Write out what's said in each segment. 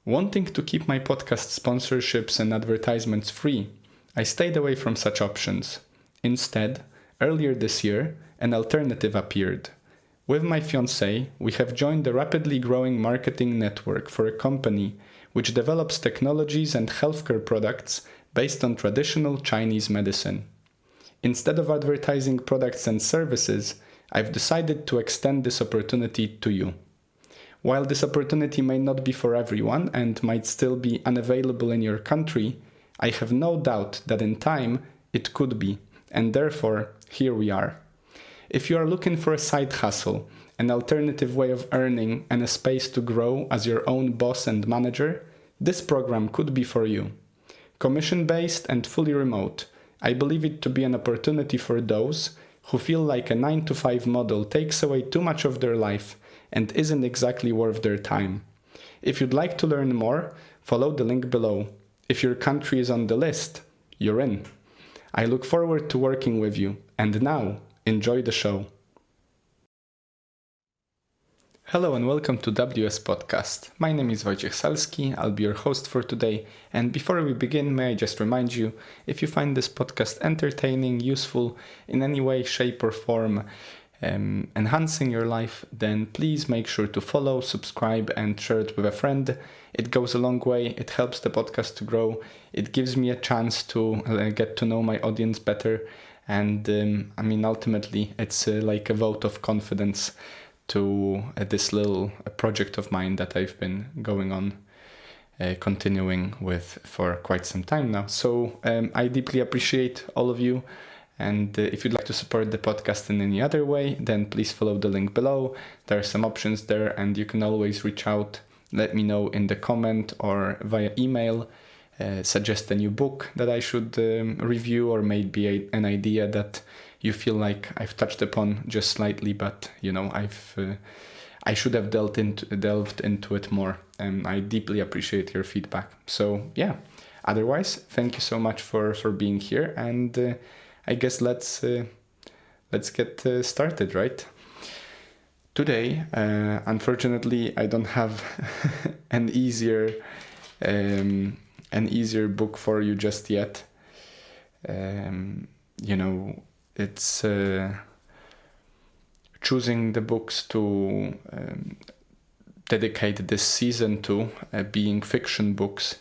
Wanting to keep my podcast sponsorships and advertisements free, I stayed away from such options. Instead, earlier this year, an alternative appeared. With my fiancée, we have joined a rapidly growing marketing network for a company which develops technologies and healthcare products based on traditional Chinese medicine. Instead of advertising products and services, I've decided to extend this opportunity to you. While this opportunity may not be for everyone and might still be unavailable in your country, I have no doubt that in time it could be, and therefore here we are. If you are looking for a side hustle, an alternative way of earning, and a space to grow as your own boss and manager, this program could be for you. Commission-based and fully remote, I believe it to be an opportunity for those who feel like a 9-to-5 model takes away too much of their life and isn't exactly worth their time. If you'd like to learn more, follow the link below. If your country is on the list, you're in. I look forward to working with you, and now, enjoy the show. Hello and welcome to WS Podcast. My name is Wojciech Salski, I'll be your host for today, and before we begin, may I just remind you, if you find this podcast entertaining, useful, in any way, shape or form, enhancing your life, then please make sure to follow, subscribe and share it with a friend. It goes a long way, it helps the podcast to grow, it gives me a chance to get to know my audience better, and ultimately it's like a vote of confidence to this little project of mine that I've been going on, continuing with for quite some time now. So I deeply appreciate all of you. And if you'd like to support the podcast in any other way, then please follow the link below. There are some options there, and you can always reach out, let me know in the comment or via email, suggest a new book that I should review, or maybe an idea that you feel like I've touched upon just slightly, but I should have delved into it more. I deeply appreciate your feedback. So yeah, otherwise, thank you so much for being here, and I guess let's get started, right? Today, unfortunately, I don't have an easier book for you just yet. It's choosing the books to dedicate this season to being fiction books.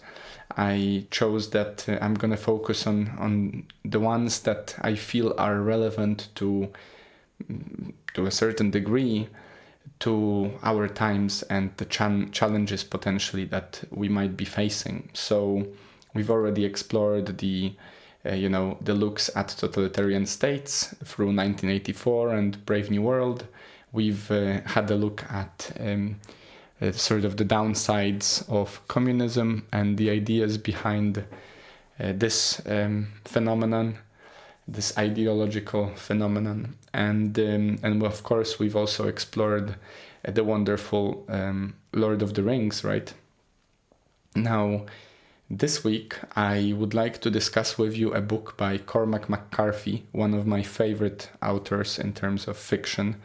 I chose that I'm going to focus on the ones that I feel are relevant to a certain degree to our times and the challenges potentially that we might be facing. So we've already explored the looks at totalitarian states through 1984 and Brave New World. We've had a look at sort of the downsides of communism and the ideas behind this phenomenon, this ideological phenomenon, and of course we've also explored the wonderful Lord of the Rings, right? Now, this week I would like to discuss with you a book by Cormac McCarthy, one of my favorite authors in terms of fiction.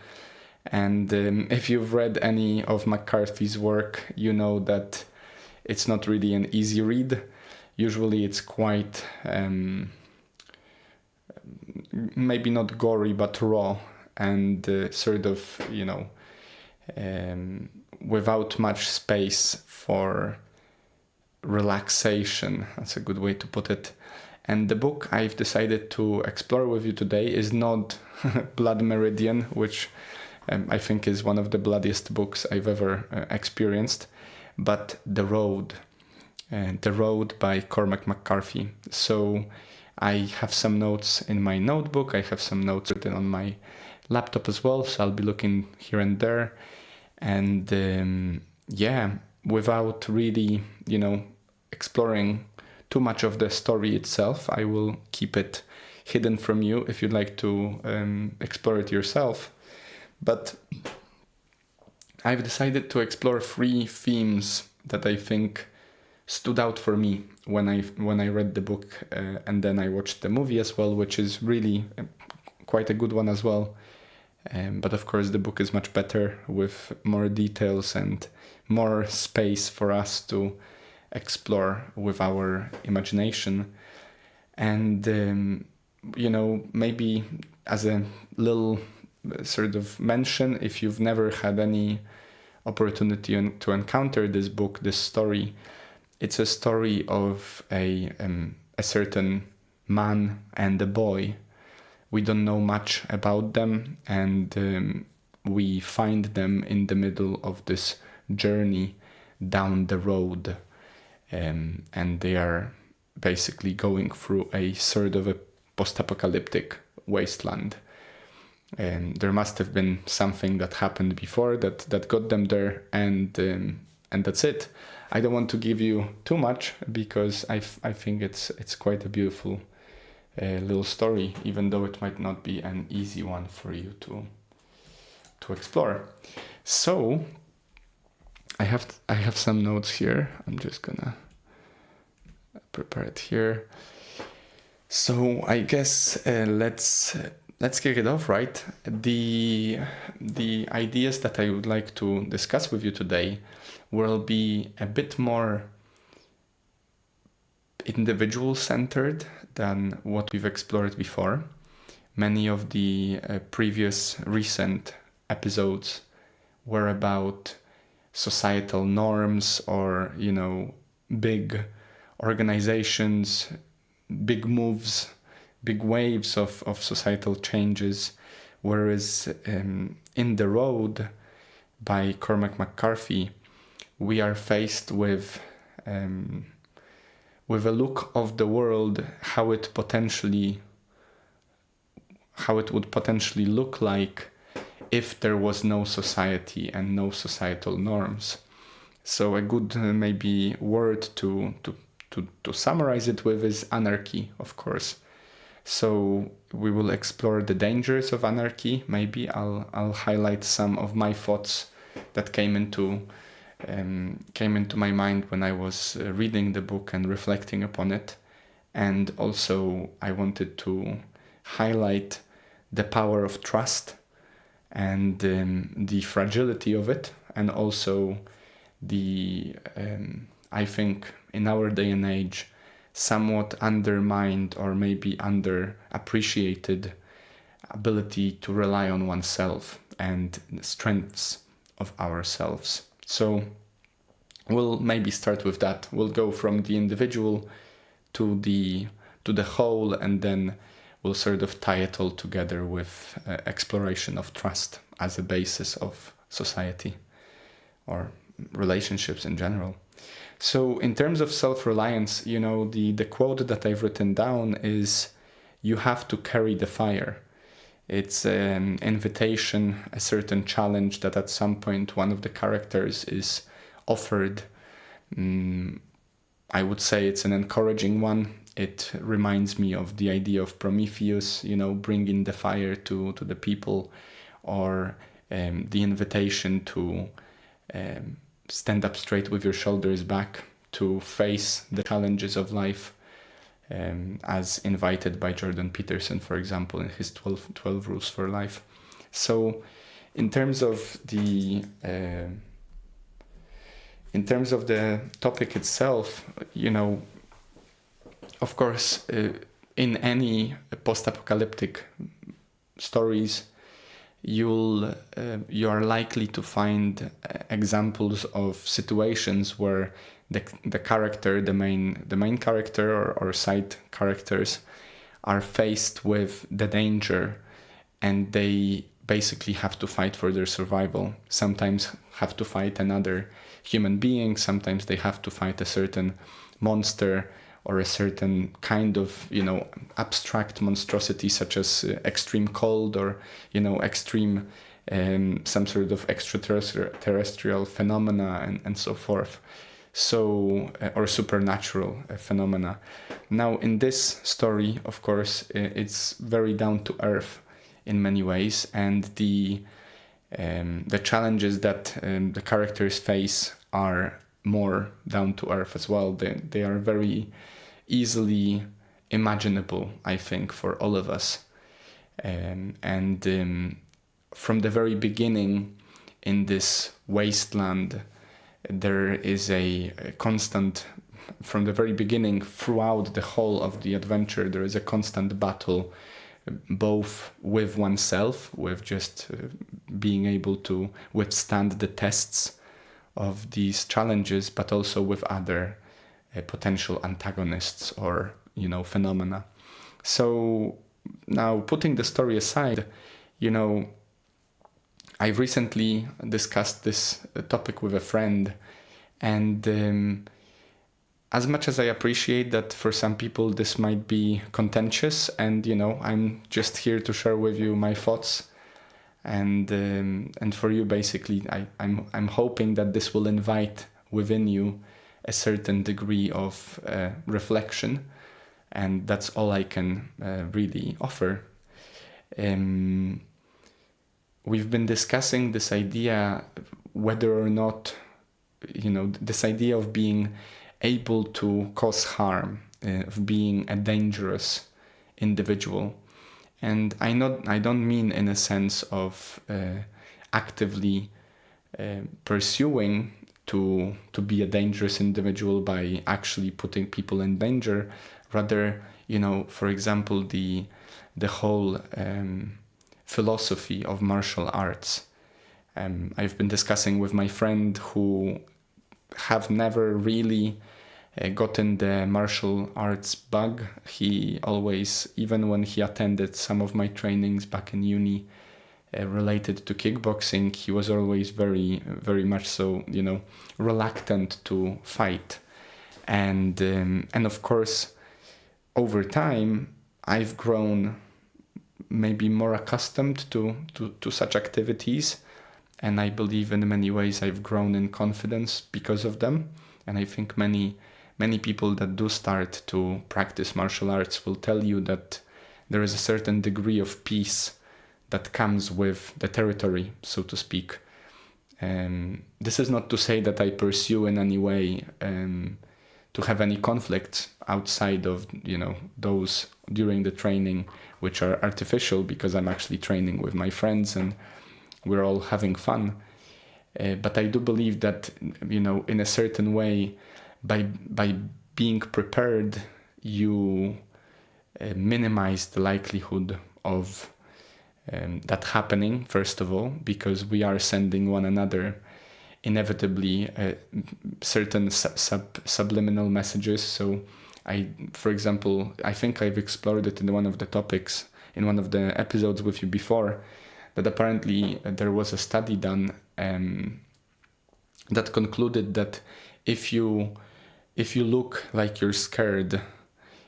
And if you've read any of McCarthy's work, you know that it's not really an easy read. Usually it's quite, maybe not gory, but raw and without much space for relaxation. That's a good way to put it. And the book I've decided to explore with you today is not Blood Meridian, which I think is one of the bloodiest books I've ever experienced, but The Road by Cormac McCarthy. So I have some notes in my notebook, I have some notes written on my laptop as well, so I'll be looking here and there. And without really, exploring too much of the story itself, I will keep it hidden from you if you'd like to explore it yourself. But I've decided to explore 3 themes that I think stood out for me when I read the book and then I watched the movie as well, which is really quite a good one as well. But of course the book is much better with more details and more space for us to explore with our imagination. And maybe as a little sort of mention, if you've never had any opportunity to encounter this book, this story, it's a story of a certain man and a boy. We don't know much about them, and we find them in the middle of this journey down the road, and they are basically going through a sort of a post-apocalyptic wasteland. And there must have been something that happened before that got them there, and that's it. I don't want to give you too much because I think it's quite a beautiful little story, even though it might not be an easy one for you to explore. So I have some notes here. I'm just gonna prepare it here. So I guess let's kick it off, right? The ideas that I would like to discuss with you today will be a bit more individual-centered than what we've explored before. Many of the previous recent episodes were about societal norms or, big organizations, big moves, big waves of societal changes, whereas In the Road by Cormac McCarthy, we are faced with a look of the world, how it would potentially look like if there was no society and no societal norms. So a good maybe word to summarize it with is anarchy, of course. So we will explore the dangers of anarchy. Maybe I'll highlight some of my thoughts that came into my mind when I was reading the book and reflecting upon it. And also I wanted to highlight the power of trust and the fragility of it, and also the I think in our day and age somewhat undermined or maybe underappreciated ability to rely on oneself and the strengths of ourselves. So we'll maybe start with that. We'll go from the individual to the whole, and then we'll sort of tie it all together with exploration of trust as a basis of society or relationships in general. So in terms of self-reliance, the quote that I've written down is, "You have to carry the fire." It's an invitation, a certain challenge that at some point one of the characters is offered. I would say it's an encouraging one. It reminds me of the idea of Prometheus, bringing the fire to the people, or the invitation to stand up straight with your shoulders back, to face the challenges of life, as invited by Jordan Peterson, for example, in his 12 Rules for Life. So in terms of the topic itself, of course, in any post-apocalyptic stories, you are likely to find examples of situations where the character, the main character or side characters, are faced with the danger, and they basically have to fight for their survival. Sometimes have to fight another human being. Sometimes they have to fight a certain monster or a certain kind of, abstract monstrosity, such as extreme cold or, extreme some sort of extraterrestrial phenomena and so forth. So, or supernatural phenomena. Now, in this story, of course, it's very down to earth in many ways, and the challenges that the characters face are more down to earth as well. They are very easily imaginable, I think, for all of us. And from the very beginning in this wasteland, there is a constant, from the very beginning, throughout the whole of the adventure, there is a constant battle, both with oneself, with just being able to withstand the tests of these challenges, but also with other potential antagonists or, phenomena. So now, putting the story aside, I recently discussed this topic with a friend, and as much as I appreciate that for some people this might be contentious, and I'm just here to share with you my thoughts, and for you basically, I'm hoping that this will invite within you a certain degree of reflection, and that's all I can really offer. We've been discussing this idea, whether or not, this idea of being able to cause harm, of being a dangerous individual. And I don't mean in a sense of actively pursuing to be a dangerous individual by actually putting people in danger. Rather, for example, the whole philosophy of martial arts. I've been discussing with my friend who have never really gotten the martial arts bug. He always, even when he attended some of my trainings back in uni related to kickboxing, he was always very, very much so, reluctant to fight. And of course, over time, I've grown maybe more accustomed to such activities, and I believe in many ways I've grown in confidence because of them. And I think many people that do start to practice martial arts will tell you that there is a certain degree of peace that comes with the territory, so to speak. This is not to say that I pursue in any way to have any conflicts outside of those during the training, which are artificial, because I'm actually training with my friends and we're all having fun. But I do believe that in a certain way, by being prepared, you minimize the likelihood of that happening, first of all, because we are sending one another inevitably certain subliminal messages. So for example, I think I've explored it in one of the topics, in one of the episodes with you before, that apparently there was a study done that concluded that if you look like you're scared,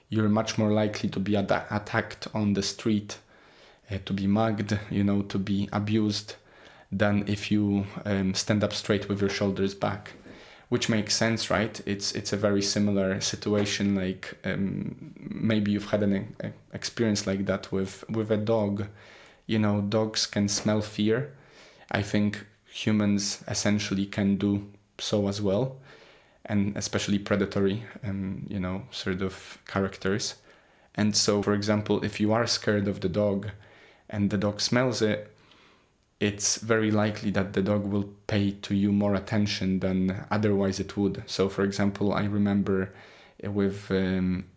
you're much more likely to be attacked on the street, to be mugged, to be abused, than if you stand up straight with your shoulders back. Which makes sense, right? It's a very similar situation. Like maybe you've had an experience like that with a dog. Dogs can smell fear. I think humans essentially can do so as well, and especially predatory, sort of characters. And so, for example, if you are scared of the dog and the dog smells it, it's very likely that the dog will pay to you more attention than otherwise it would. So, for example, I remember with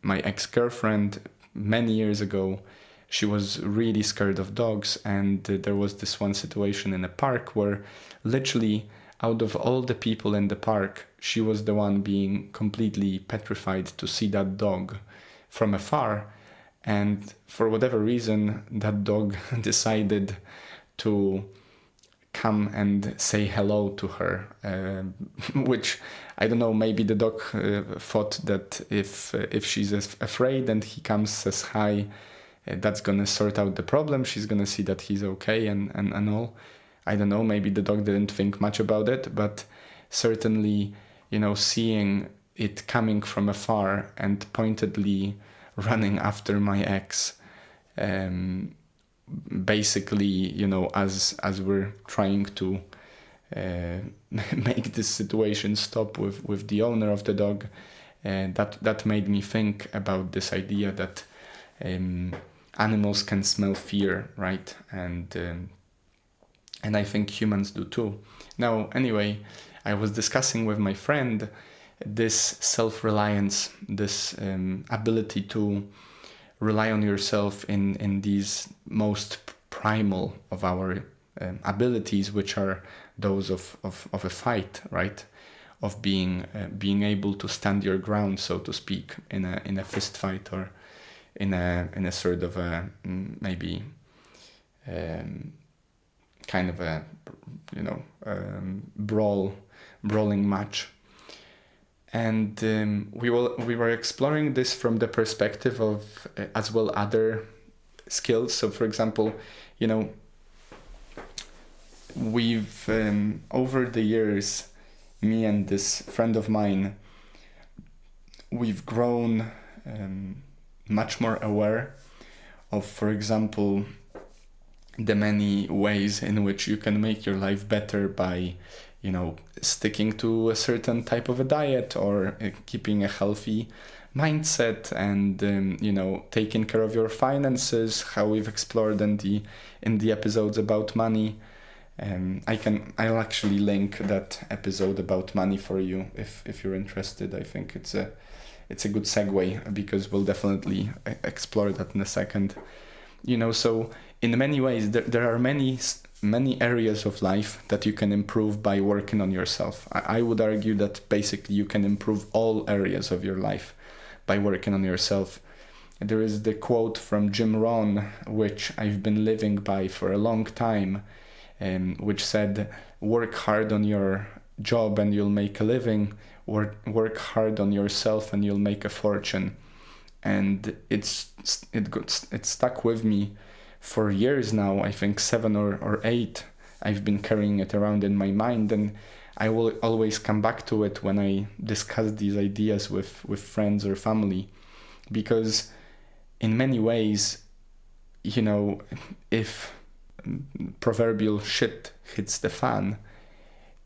my ex-girlfriend many years ago, she was really scared of dogs, and there was this one situation in a park where literally out of all the people in the park, she was the one being completely petrified to see that dog from afar. And for whatever reason, that dog decided to come and say hello to her, which, I don't know, maybe the dog thought that if she's afraid and he comes, says hi, that's gonna sort out the problem. She's gonna see that he's okay and all. I don't know, maybe the dog didn't think much about it, but certainly, seeing it coming from afar and pointedly running after my ex, basically, as we're trying to make this situation stop with the owner of the dog, that made me think about this idea that animals can smell fear, right? And I think humans do too. Now, anyway, I was discussing with my friend this self-reliance, this ability to rely on yourself in these most primal of our abilities, which are those of a fight, right? Of being able to stand your ground, so to speak, in a fist fight, or in a sort of a maybe kind of a brawling match. And we were exploring this from the perspective of as well other skills. So, for example, we've over the years, me and this friend of mine, we've grown much more aware of, for example, the many ways in which you can make your life better by sticking to a certain type of a diet, or keeping a healthy mindset, and taking care of your finances, how we've explored in the episodes about money. I'll actually link that episode about money for you if you're interested. I think it's a good segue, because we'll definitely explore that in a second. So in many ways there are many areas of life that you can improve by working on yourself. I would argue that basically you can improve all areas of your life by working on yourself. There is the quote from Jim Rohn, which I've been living by for a long time, which said, work hard on your job and you'll make a living, or work hard on yourself and you'll make a fortune. And it stuck with me for years now. I think 7 or 8. I've been carrying it around in my mind, and I will always come back to it when I discuss these ideas with friends or family, because in many ways, if proverbial shit hits the fan,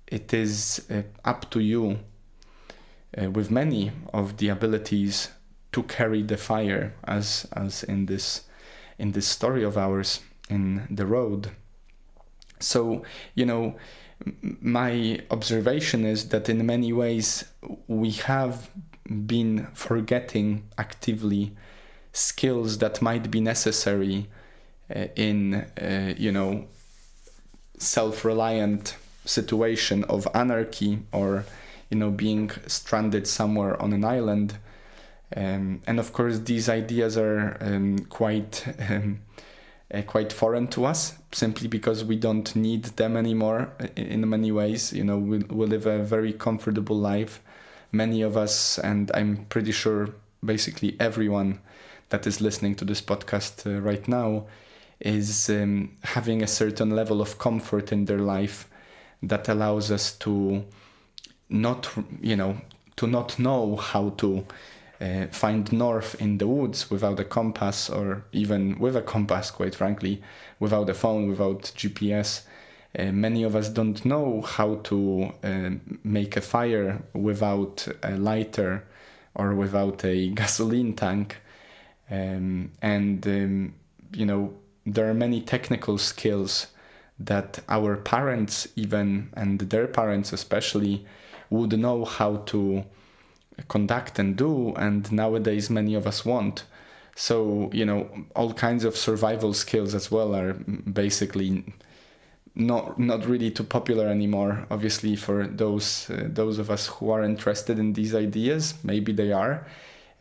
it is up to you with many of the abilities to carry the fire, as in this story of ours in The Road. So my observation is that in many ways we have been forgetting actively skills that might be necessary in self-reliant situation of anarchy, or being stranded somewhere on an island. And of course these ideas are quite foreign to us, simply because we don't need them anymore in many ways. We live a very comfortable life, many of us, and I'm pretty sure basically everyone that is listening to this podcast right now is having a certain level of comfort in their life that allows us to not know how to find north in the woods without a compass, or even with a compass, quite frankly, without a phone, without GPS. Many of us don't know how to make a fire without a lighter or without a gasoline tank. There are many technical skills that our parents even, and their parents especially, would know how to conduct and do, and nowadays many of us won't. So all kinds of survival skills as well are basically not really too popular anymore. Obviously, for those of us who are interested in these ideas, maybe they are.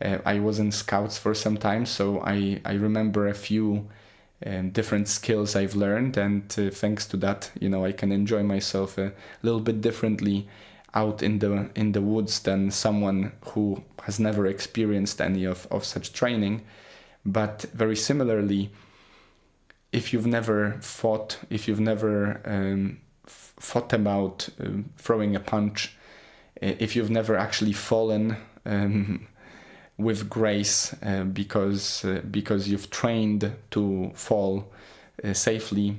I was in Scouts for some time, so I remember a few different skills I've learned, and thanks to that, I can enjoy myself a little bit differently out in the woods than someone who has never experienced any of such training. But very similarly, if you've never fought, if you've never thought about throwing a punch, if you've never actually fallen with grace because you've trained to fall safely,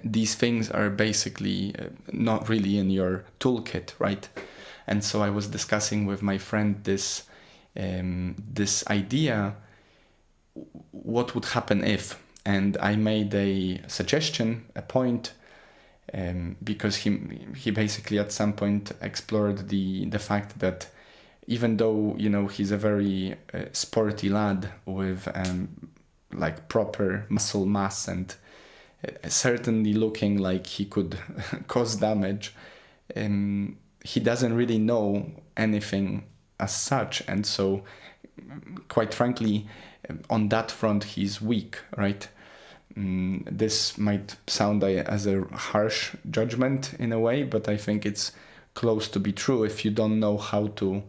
these things are basically not really in your toolkit, right? And so I was discussing with my friend this idea, what would happen if, and I made a suggestion, a point, because he basically at some point explored the fact that even though he's a very sporty lad with like proper muscle mass and certainly looking like he could cause damage, he doesn't really know anything as such, and so quite frankly on that front he's weak, right? This might sound as a harsh judgment in a way, but I think it's close to be true. If you don't know how to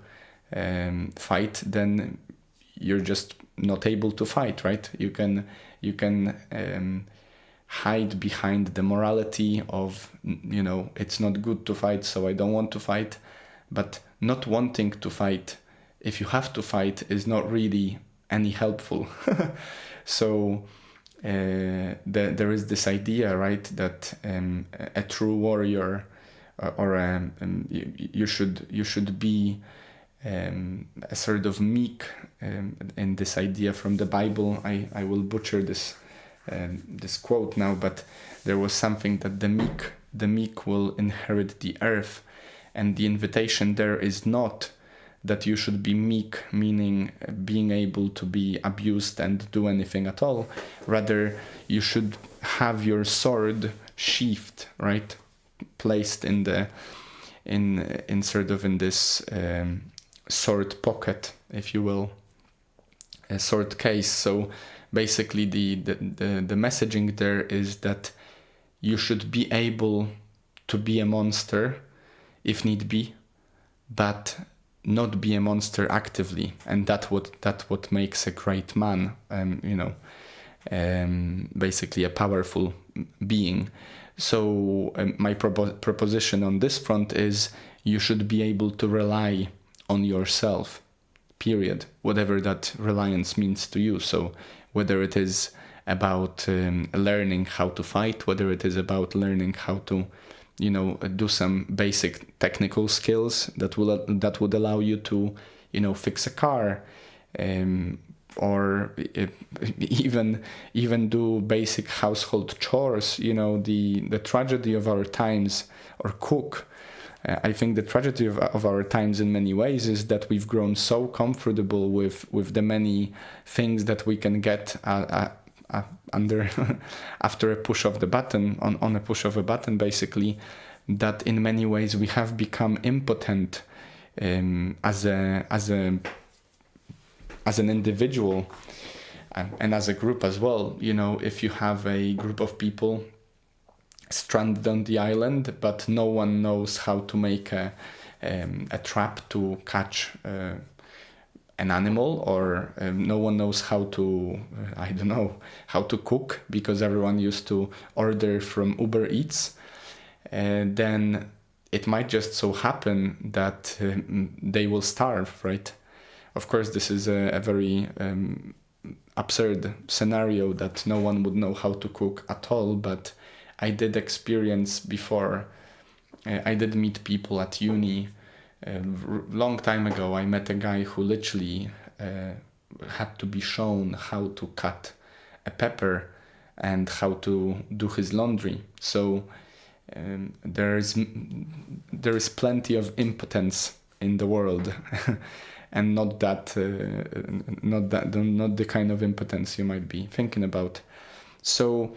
fight, then you're just not able to fight, right? You can hide behind the morality of it's not good to fight, so I don't want to fight. But not wanting to fight, if you have to fight, is not really any helpful. So there is this idea, right, that a true warrior or you should be a sort of meek, in this idea from the Bible. I will butcher this quote now, but there was something that the meek will inherit the earth, and the invitation there is not that you should be meek, meaning being able to be abused and do anything at all. Rather, you should have your sword sheathed, right, placed in this sword pocket, if you will, a sword case. So basically the messaging there is that you should be able to be a monster if need be, but not be a monster actively, and that's what makes a great man, basically a powerful being. So my proposition on this front is you should be able to rely on yourself, period, whatever that reliance means to you. So whether it is about learning how to fight, whether it is about learning how to do some basic technical skills that would allow you to fix a car, or even do basic household chores. The tragedy of our times, or cook. I think the tragedy of our times in many ways is that we've grown so comfortable with the many things that we can get under after a push of the button, on a push of a button, basically, that in many ways we have become impotent as an individual and as a group as well. If you have a group of people stranded on the island, but no one knows how to make a trap to catch an animal, or no one knows how to how to cook, because everyone used to order from Uber Eats, then it might just so happen that they will starve, right? Of course, this is a very absurd scenario that no one would know how to cook at all, but I did experience before. I did meet people at uni. Long time ago, I met a guy who literally had to be shown how to cut a pepper and how to do his laundry. So there is plenty of impotence in the world, and not the kind of impotence you might be thinking about. So,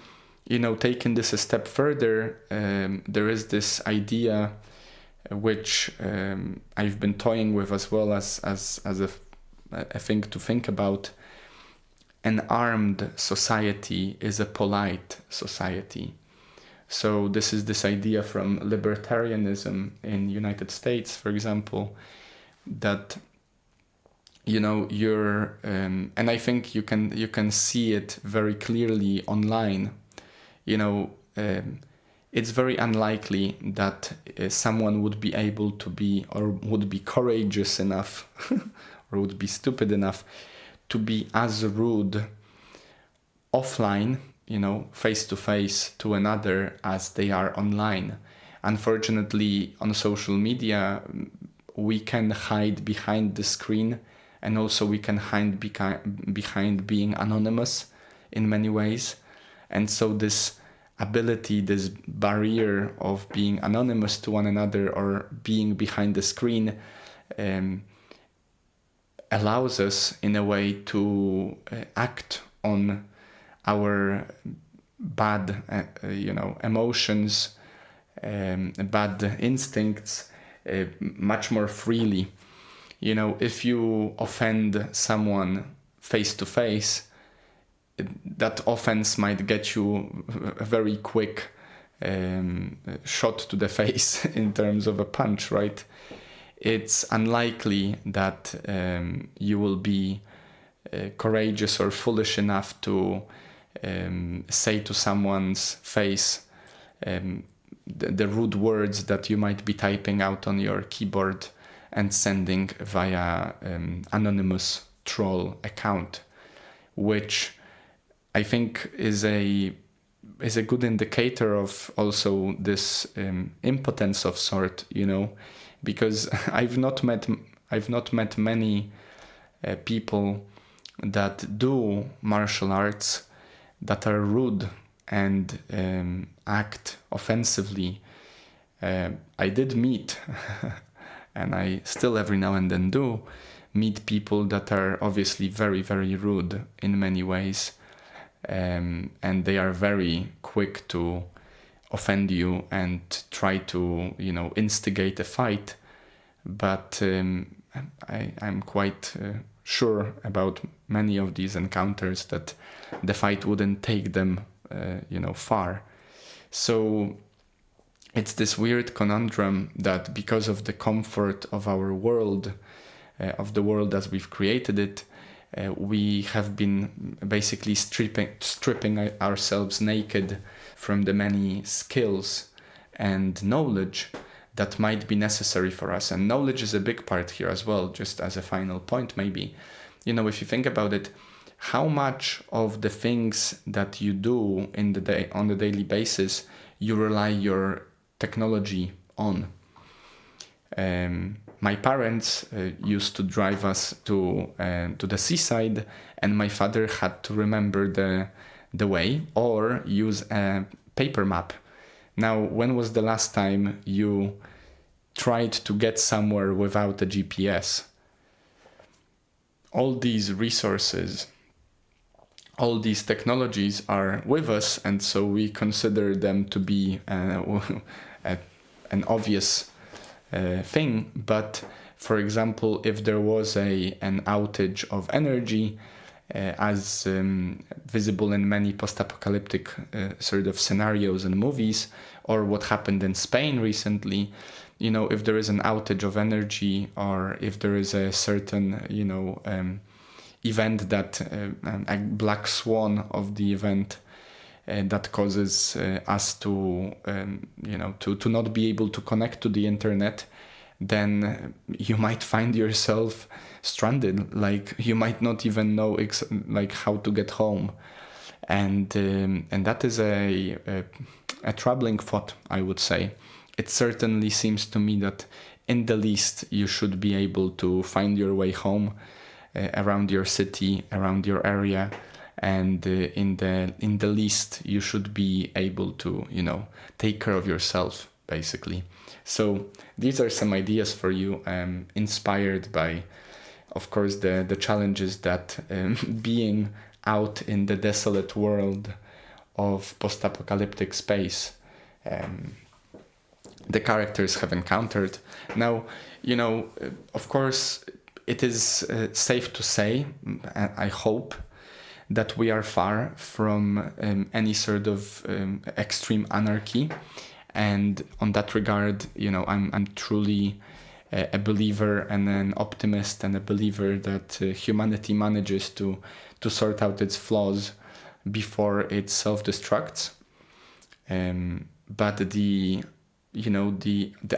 taking this a step further, there is this idea which I've been toying with as well as a thing to think about. An armed society is a polite society. So this is this idea from libertarianism in United States, for example, that you're and I think you can see it very clearly online. It's very unlikely that someone would be able to be, or would be courageous enough or would be stupid enough to be as rude offline, face to face to another, as they are online. Unfortunately, on social media, we can hide behind the screen, and also we can hide behind being anonymous in many ways. And so this ability, this barrier of being anonymous to one another or being behind the screen allows us in a way to act on our bad emotions, bad instincts much more freely. If you offend someone face to face, that offense might get you a very quick shot to the face in terms of a punch, right? It's unlikely that you will be courageous or foolish enough to say to someone's face the rude words that you might be typing out on your keyboard and sending via anonymous troll account, which I think is a good indicator of also this impotence of sort, because I've not met many people that do martial arts that are rude and act offensively. I did meet, and I still every now and then do meet people that are obviously very, very rude in many ways, and they are very quick to offend you and try to instigate a fight. But I'm quite sure about many of these encounters that the fight wouldn't take them far. So it's this weird conundrum that because of the comfort of our world, of the world as we've created it, we have been basically stripping ourselves naked from the many skills and knowledge that might be necessary for us. And knowledge is a big part here as well, just as a final point maybe. If you think about it, how much of the things that you do in the day on the daily basis you rely your technology on. My parents used to drive us to the seaside, and my father had to remember the way or use a paper map. Now, when was the last time you tried to get somewhere without a GPS? All these resources, all these technologies are with us, and so we consider them to be an obvious thing. But for example, if there was an outage of energy, as visible in many post-apocalyptic sort of scenarios and movies, or what happened in Spain recently, if there is an outage of energy, or if there is a certain event that a black swan of the event that causes us to not be able to connect to the internet, then you might find yourself stranded. Like, you might not even know how to get home, and that is a troubling thought, I would say. It certainly seems to me that in the least you should be able to find your way home around your city, around your area, and in the least you should be able to take care of yourself, basically. So these are some ideas for you, inspired by, of course, the challenges that being out in the desolate world of post-apocalyptic space the characters have encountered. Now, of course, it is safe to say, I hope, that we are far from any sort of extreme anarchy. And on that regard, I'm truly a believer and an optimist, and a believer that humanity manages to sort out its flaws before it self-destructs. But the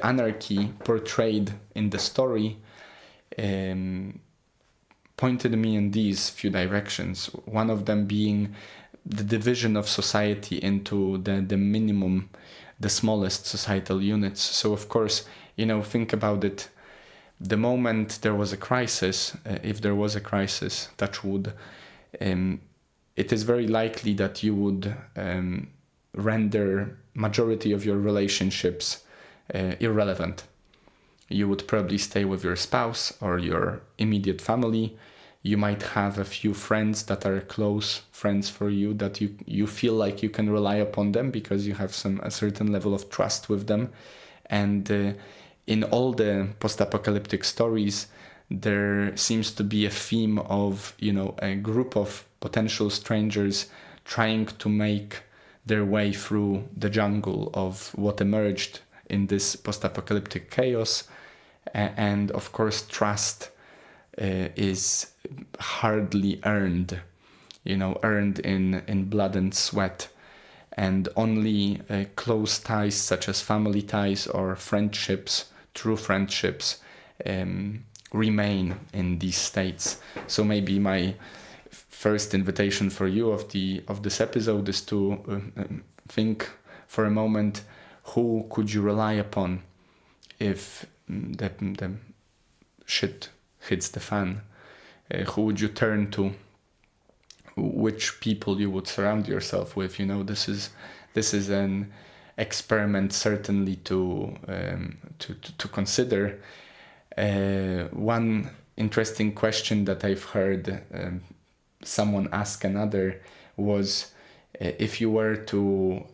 anarchy portrayed in the story pointed me in these few directions. One of them being the division of society into the minimum, the smallest societal units. So of course, think about it. The moment there was a crisis, if there was a crisis, touch wood, it is very likely that you would render majority of your relationships irrelevant. You would probably stay with your spouse or your immediate family. You might have a few friends that are close friends for you, that you feel like you can rely upon them because you have a certain level of trust with them. And in all the post-apocalyptic stories, there seems to be a theme of, a group of potential strangers trying to make their way through the jungle of what emerged in this post-apocalyptic chaos. And of course, trust is hardly earned, earned in blood and sweat. And only close ties such as family ties or friendships, true friendships, remain in these states. So maybe my first invitation for you of this episode is to think for a moment, who could you rely upon if the shit hits the fan? Who would you turn to? Which people you would surround yourself with? This is an experiment certainly to consider. One interesting question that I've heard someone ask another was, if you were to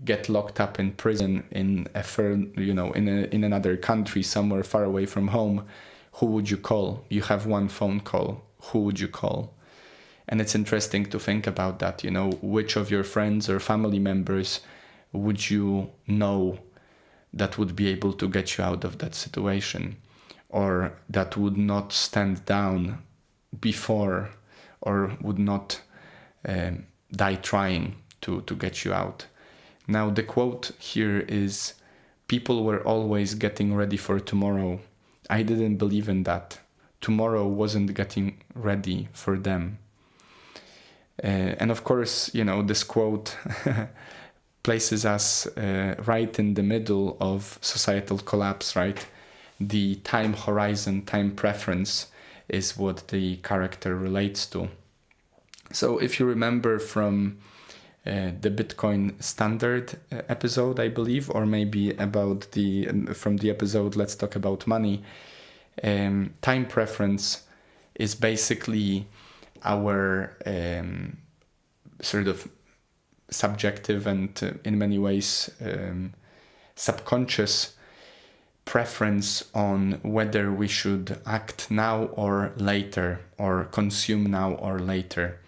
get locked up in prison in in another country somewhere far away from home, who would you call? You have one phone call. Who would you call? And it's interesting to think about that, which of your friends or family members would you know that would be able to get you out of that situation, or that would not stand down before, or would not die trying to get you out. Now, the quote here is, "People were always getting ready for tomorrow. I didn't believe in that. Tomorrow wasn't getting ready for them." And of course, this quote places us right in the middle of societal collapse, right? The time horizon, time preference is what the character relates to. So if you remember from the Bitcoin Standard episode, I believe, or maybe from the episode Let's Talk About Money, time preference is basically our sort of subjective and in many ways subconscious preference on whether we should act now or later, or consume now or later.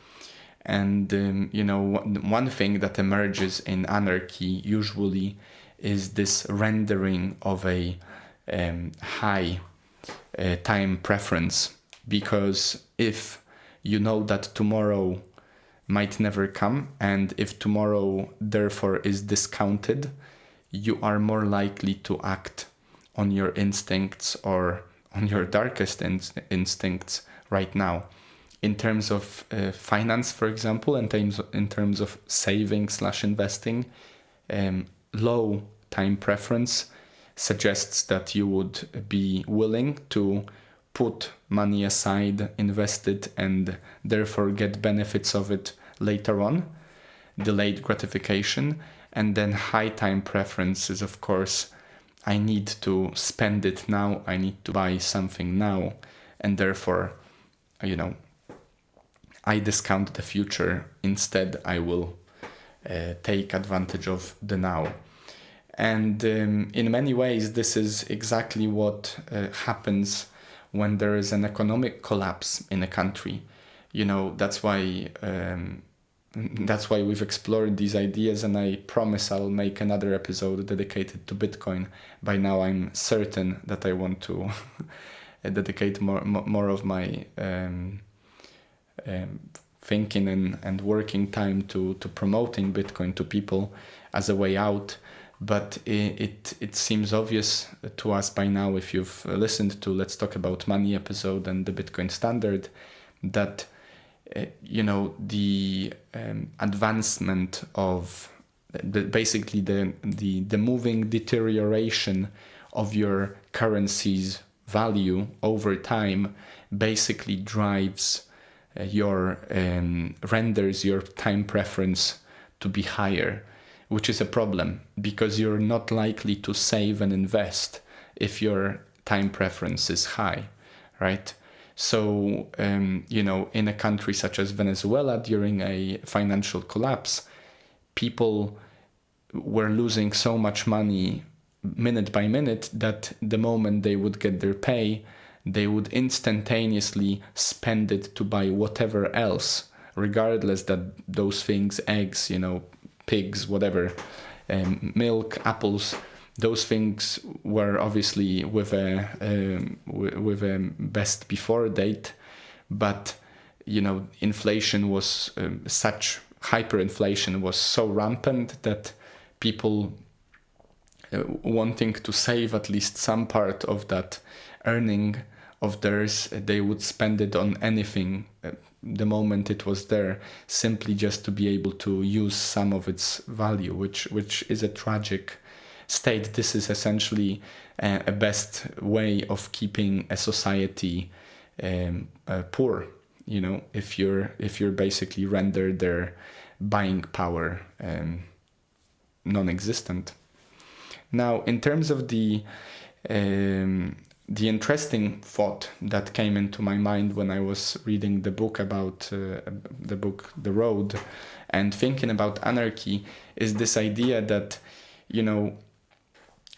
And one thing that emerges in Anarchy usually is this rendering of a high time preference, because if you know that tomorrow might never come, and if tomorrow therefore is discounted, you are more likely to act on your instincts or on your darkest instincts right now. In terms of finance, for example, in terms of saving/investing, low time preference suggests that you would be willing to put money aside, invest it, and therefore get benefits of it later on, delayed gratification. And then high time preference is, of course, I need to spend it now, I need to buy something now, and therefore, I discount the future. Instead, I will take advantage of the now. And in many ways, this is exactly what happens when there is an economic collapse in a country. That's why we've explored these ideas, and I promise I'll make another episode dedicated to Bitcoin. By now, I'm certain that I want to dedicate more of my thinking and working time to promoting Bitcoin to people as a way out. But it seems obvious to us by now, if you've listened to Let's Talk About Money episode and the Bitcoin Standard, that the advancement of basically the moving deterioration of your currency's value over time basically drives renders your time preference to be higher, which is a problem because you're not likely to save and invest if your time preference is high, right? So, in a country such as Venezuela during a financial collapse, people were losing so much money minute by minute that the moment they would get their pay, they would instantaneously spend it to buy whatever else, regardless that those things, eggs, pigs, whatever, milk, apples, those things were obviously with a best before date, but inflation was such hyperinflation was so rampant that people wanting to save at least some part of that earning of theirs, they would spend it on anything the moment it was there, simply just to be able to use some of its value, which is a tragic state. This is essentially a best way of keeping a society poor. If you're basically rendered their buying power non-existent. Now, in terms of the interesting thought that came into my mind when I was reading the book about The Road and thinking about anarchy, is this idea that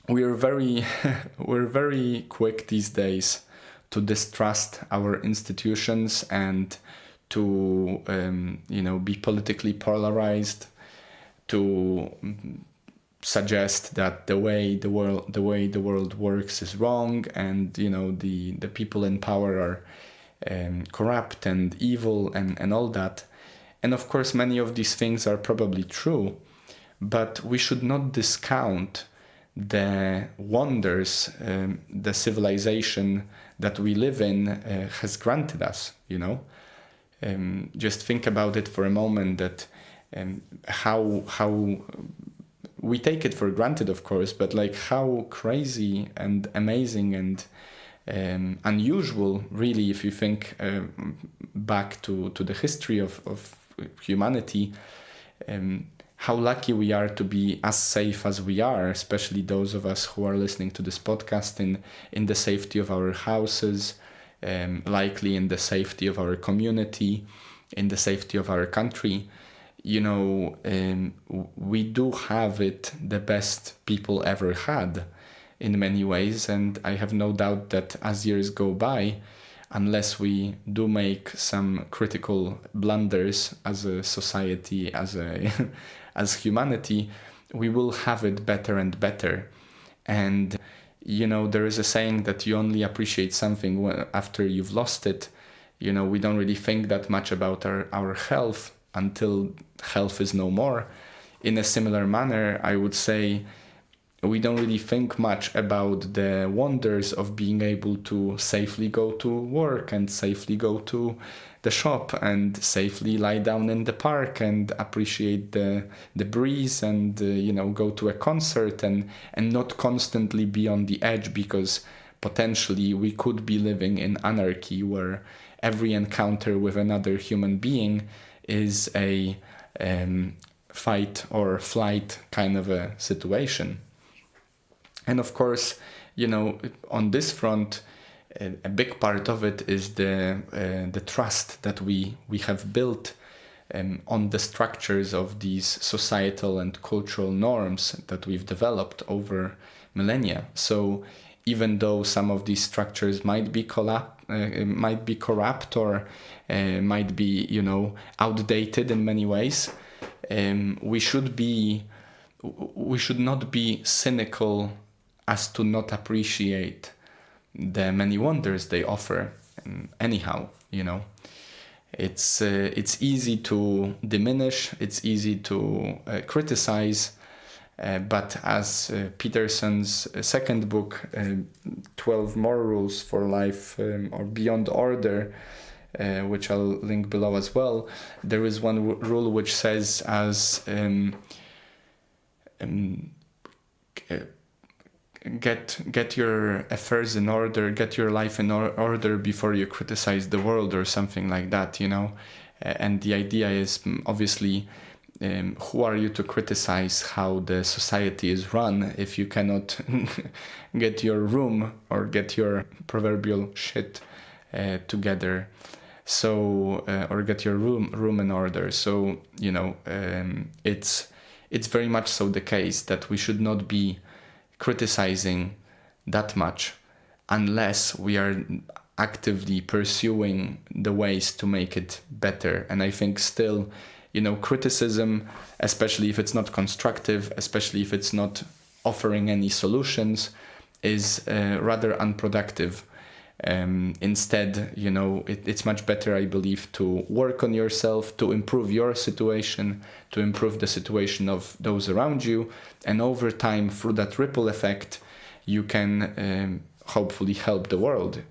we're very quick these days to distrust our institutions and to be politically polarized, to suggest that the way the world works is wrong, and the people in power are corrupt and evil and all that. And of course many of these things are probably true, but we should not discount the wonders the civilization that we live in has granted us. Just think about it for a moment, that how we take it for granted, of course, but like how crazy and amazing and unusual, really, if you think back to the history of humanity, how lucky we are to be as safe as we are, especially those of us who are listening to this podcast in the safety of our houses, likely in the safety of our community, in the safety of our country. We do have it the best people ever had in many ways, and I have no doubt that as years go by, unless we do make some critical blunders as a society, as humanity, we will have it better and better. And there is a saying that you only appreciate something after you've lost it. We don't really think that much about our health until health is no more. In a similar manner, I would say we don't really think much about the wonders of being able to safely go to work and safely go to the shop and safely lie down in the park and appreciate the breeze and go to a concert and not constantly be on the edge, because potentially we could be living in anarchy where every encounter with another human being is a fight or flight kind of a situation. And of course, on this front, a big part of it is the trust that we have built on the structures of these societal and cultural norms that we've developed over millennia. So even though some of these structures might be corrupt or might be outdated in many ways, we should not be cynical as to not appreciate the many wonders they offer. Anyhow, it's easy to diminish, it's easy to criticize, but as Peterson's second book, 12 More Rules for Life or Beyond Order, which I'll link below as well, there is one rule which says get your affairs in order, get your life in order before you criticize the world, or something like that, And the idea is, obviously, who are you to criticize how the society is run if you cannot get your room or get your proverbial shit together? So, or get your room in order. So, it's very much so the case that we should not be criticizing that much unless we are actively pursuing the ways to make it better. And I think still, criticism, especially if it's not constructive, especially if it's not offering any solutions, is rather unproductive. Instead, it's much better, I believe, to work on yourself, to improve your situation, to improve the situation of those around you. And over time, through that ripple effect, you can hopefully help the world,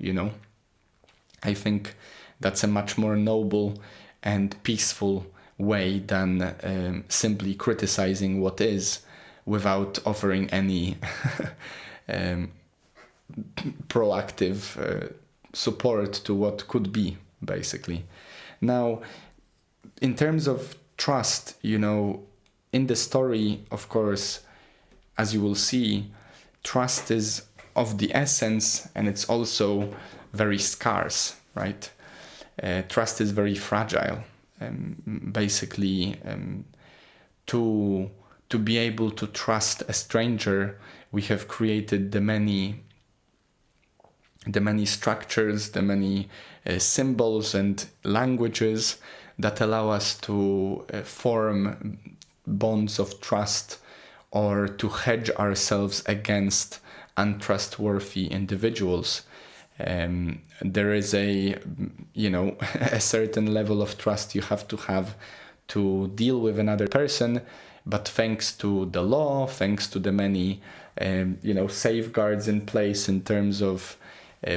I think that's a much more noble and peaceful way than simply criticizing what is without offering any proactive support to what could be, basically. Now, in terms of trust, in the story, of course, as you will see, trust is of the essence, and it's also very scarce, right? Trust is very fragile. Basically, to be able to trust a stranger, we have created the many structures, the many symbols and languages that allow us to form bonds of trust or to hedge ourselves against untrustworthy individuals. There is a certain level of trust you have to deal with another person, but thanks to the law, thanks to the many safeguards in place in terms of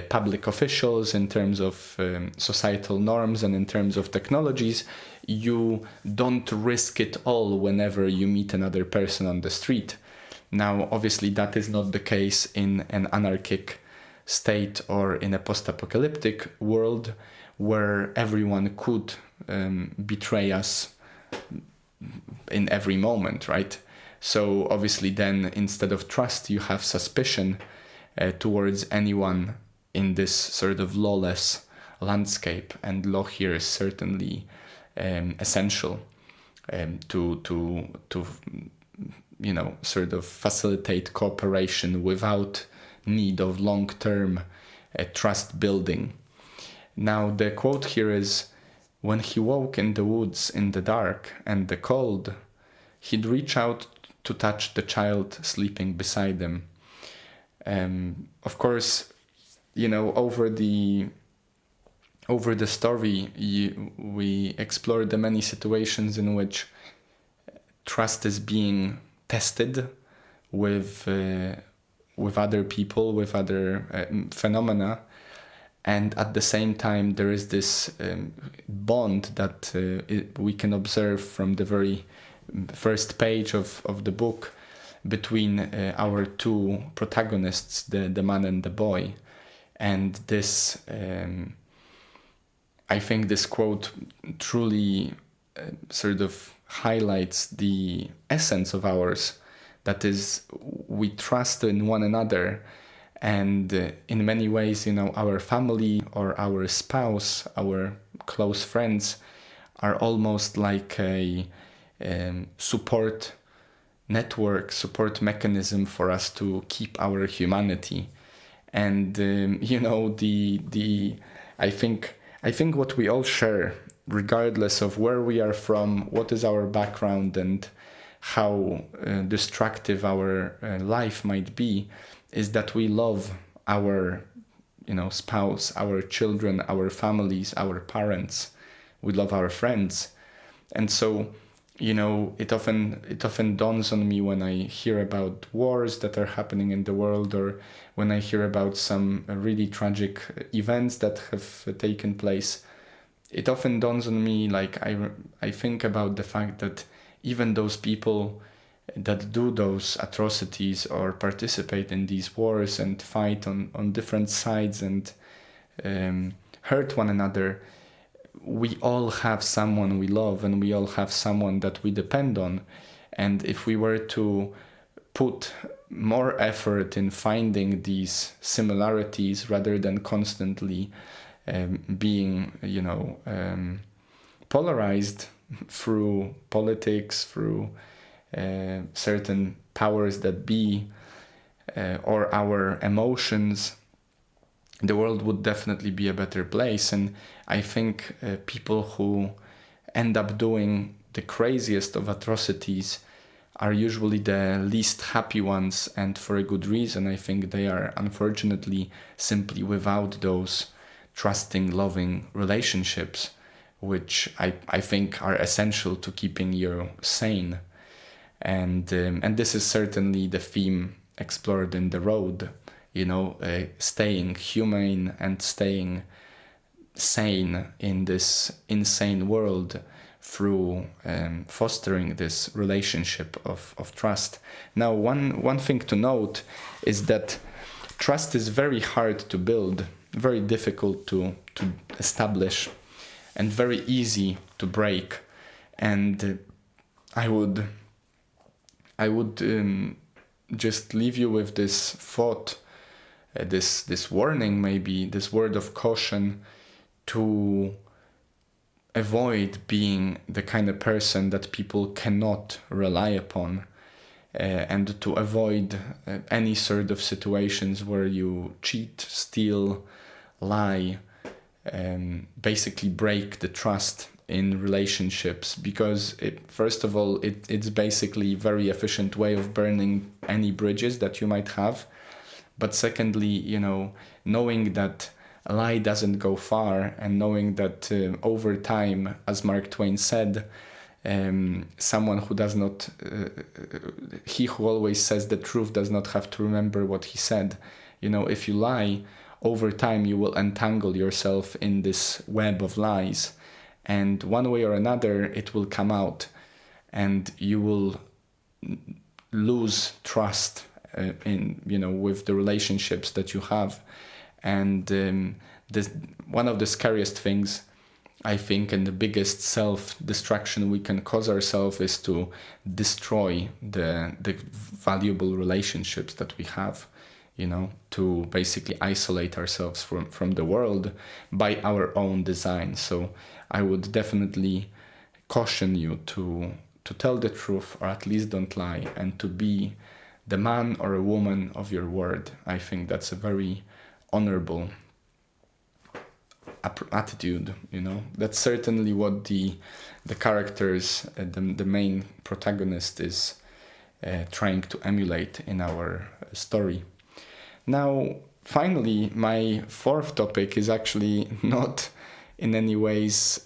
public officials, in terms of societal norms, and in terms of technologies, you don't risk it all whenever you meet another person on the street. Now, obviously, that is not the case in an anarchic state or in a post-apocalyptic world where everyone could betray us in every moment, right? So obviously then, instead of trust, you have suspicion towards anyone in this sort of lawless landscape, and law here is certainly essential to sort of facilitate cooperation without need of long-term trust building. Now, the quote here is, "When he woke in the woods in the dark and the cold, he'd reach out to touch the child sleeping beside him." Of course, over the story, we explore the many situations in which trust is being tested with other people, with other phenomena, and at the same time there is this bond that we can observe from the very first page of the book between our two protagonists, the man and the boy. And this, I think this quote truly sort of highlights the essence of ours. That is, we trust in one another, and in many ways, our family or our spouse, our close friends, are almost like a support network, support mechanism for us to keep our humanity. And I think what we all share, regardless of where we are from, what is our background, and how destructive our life might be, is that we love our spouse, our children, our families, our parents. We love our friends. And so it often dawns on me when I hear about wars that are happening in the world, or when I hear about some really tragic events that have taken place. It often dawns on me, like I think about the fact that even those people that do those atrocities or participate in these wars and fight on different sides and hurt one another, we all have someone we love, and we all have someone that we depend on. And if we were to put more effort in finding these similarities rather than constantly being, polarized through politics, through certain powers that be, or our emotions, the world would definitely be a better place. And I think people who end up doing the craziest of atrocities are usually the least happy ones, and for a good reason. I think they are unfortunately simply without those trusting, loving relationships, which I think are essential to keeping you sane. And this is certainly the theme explored in The Road, staying humane and staying sane in this insane world through fostering this relationship of trust. Now, one thing to note is that trust is very hard to build, very difficult to establish, and very easy to break. And I would just leave you with this thought, this warning, maybe this word of caution, to avoid being the kind of person that people cannot rely upon, and to avoid any sort of situations where you cheat, steal, lie, basically break the trust in relationships, because first of all, it's basically a very efficient way of burning any bridges that you might have. But secondly, knowing that a lie doesn't go far, and knowing that over time, as Mark Twain said, someone who does not, he who always says the truth does not have to remember what he said. If you lie, over time you will entangle yourself in this web of lies, and one way or another it will come out, and you will lose trust with the relationships that you have. And this one of the scariest things, I think, and the biggest self-destruction we can cause ourselves, is to destroy the valuable relationships that we have, to basically isolate ourselves from the world by our own design. So I would definitely caution you to tell the truth, or at least don't lie, and to be the man or a woman of your word. I think that's a very honorable attitude. That's certainly what the characters, the main protagonist, is trying to emulate in our story. Now, finally, my fourth topic is actually not in any ways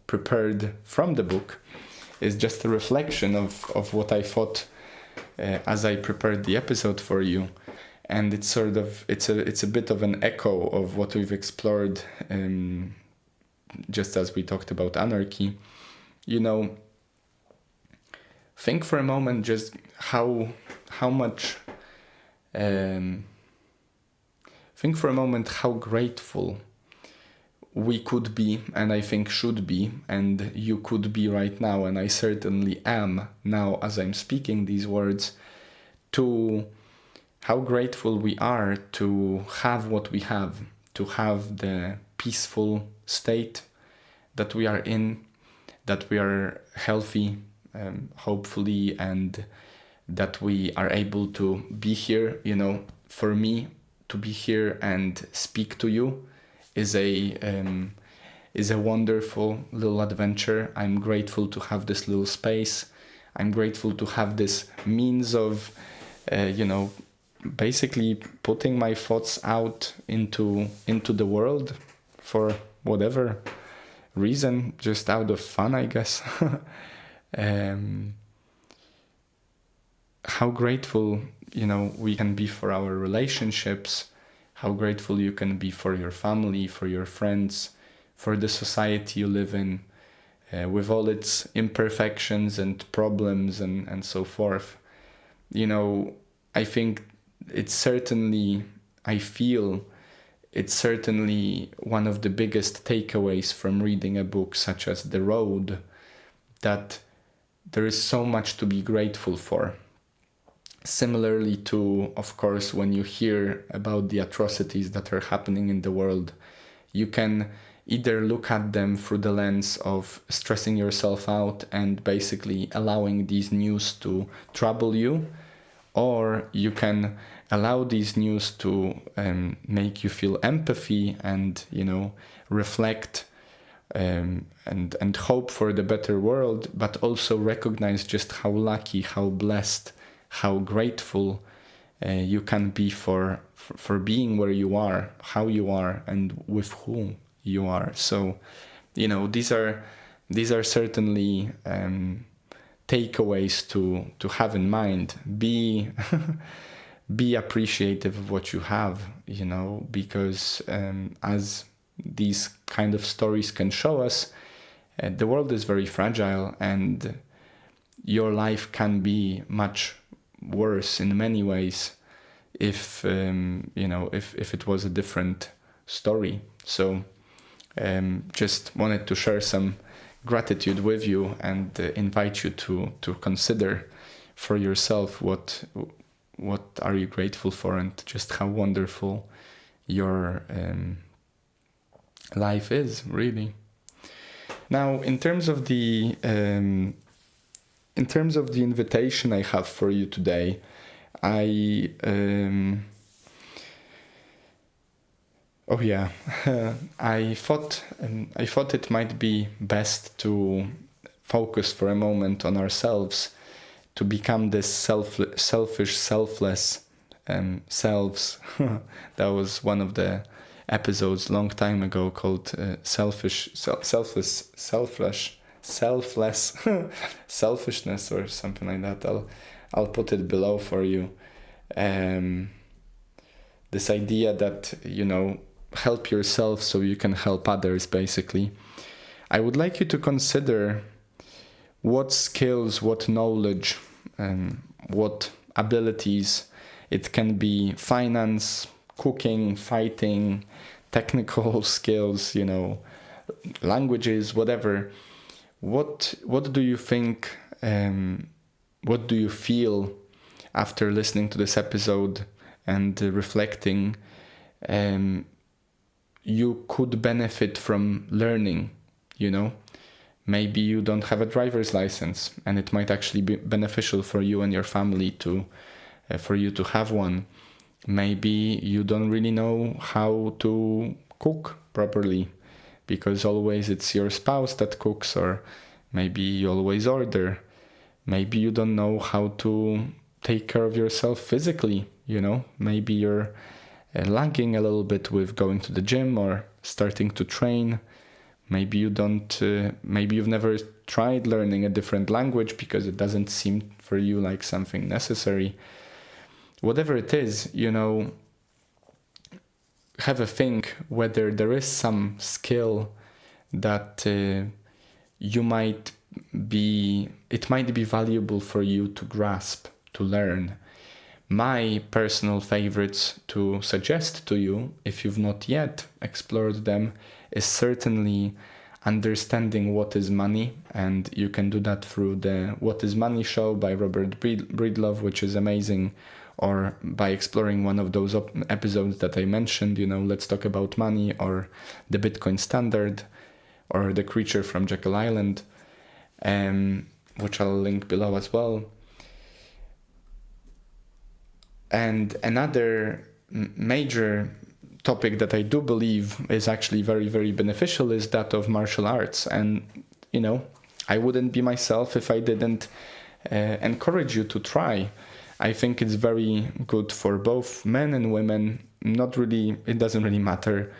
prepared from the book. It's just a reflection of what I thought as I prepared the episode for you. And it's it's a bit of an echo of what we've explored, just as we talked about Anarchy. Think for a moment just how much. Think for a moment how grateful we could be, and I think should be, and you could be right now, and I certainly am now as I'm speaking these words, to how grateful we are to have what we have, to have the peaceful state that we are in, that we are healthy, hopefully, and that we are able to be here. For me, to be here and speak to you is a wonderful little adventure. I'm grateful to have this little space. I'm grateful to have this means of, basically putting my thoughts out into the world for whatever reason, just out of fun, I guess. How grateful, we can be for our relationships, how grateful you can be for your family, for your friends, for the society you live in, with all its imperfections and problems and so forth. I think it's certainly, I feel it's certainly one of the biggest takeaways from reading a book such as The Road, that there is so much to be grateful for. Similarly to, of course, when you hear about the atrocities that are happening in the world, you can either look at them through the lens of stressing yourself out and basically allowing these news to trouble you, or you can allow these news to make you feel empathy and, reflect and hope for the better world, but also recognize just how lucky, how blessed, how grateful you can be for being where you are, how you are, and with whom you are. So, these are certainly takeaways to have in mind. Be be appreciative of what you have, because as these kind of stories can show us, the world is very fragile, and your life can be much worse in many ways if it was a different story. So just wanted to share some gratitude with you and invite you to consider for yourself what are you grateful for, and just how wonderful your life is, really. Now, in terms of the invitation I have for you today, I thought it might be best to focus for a moment on ourselves, to become this selfish, selfless selves. That was one of the episodes long time ago called selfless, selfishness or something like that. I'll put it below for you. This idea that, help yourself so you can help others, basically. I would like you to consider what skills, what knowledge, what abilities, it can be finance, cooking, fighting, technical skills, languages, whatever. What do you think, what do you feel after listening to this episode and reflecting you could benefit from learning, Maybe you don't have a driver's license, and it might actually be beneficial for you and your family for you to have one. Maybe you don't really know how to cook properly, because always it's your spouse that cooks, or maybe you always order. Maybe you don't know how to take care of yourself physically, Maybe you're lagging a little bit with going to the gym or starting to train. Maybe you don't, maybe you've never tried learning a different language because it doesn't seem for you like something necessary. Whatever it is, have a think whether there is some skill that it might be valuable for you to grasp, to learn. My personal favorites to suggest to you, if you've not yet explored them, is certainly understanding what is money, and you can do that through the What is Money show by Robert Breedlove, which is amazing, or by exploring one of those episodes that I mentioned, Let's Talk About Money, or The Bitcoin Standard, or The Creature from Jekyll Island, which I'll link below as well. And another major topic that I do believe is actually very, very beneficial is that of martial arts. And, I wouldn't be myself if I didn't encourage you to try. I think it's very good for both men and women. It doesn't really matter.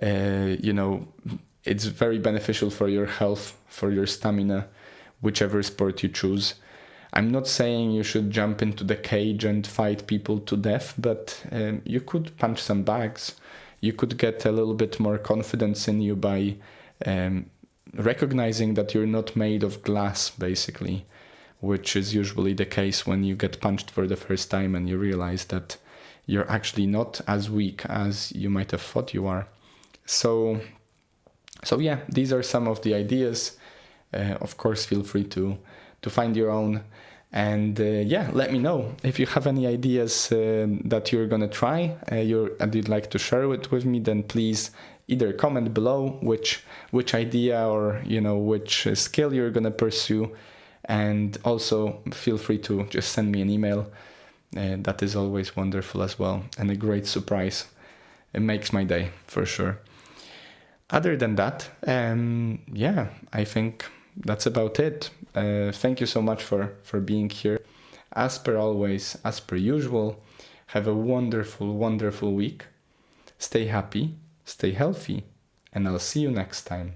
It's very beneficial for your health, for your stamina, whichever sport you choose. I'm not saying you should jump into the cage and fight people to death, but you could punch some bags. You could get a little bit more confidence in you by recognizing that you're not made of glass, basically, which is usually the case when you get punched for the first time and you realize that you're actually not as weak as you might have thought you are. So yeah, these are some of the ideas. Of course, feel free to find your own. And let me know if you have any ideas that you're gonna try, and you'd like to share it with me. Then please either comment below which idea or which skill you're gonna pursue, and also feel free to just send me an email. That is always wonderful as well, and a great surprise. It makes my day for sure. Other than that, I think that's about it. Thank you so much for being here. As per always, as per usual, have a wonderful, wonderful week. Stay happy, stay healthy, and I'll see you next time.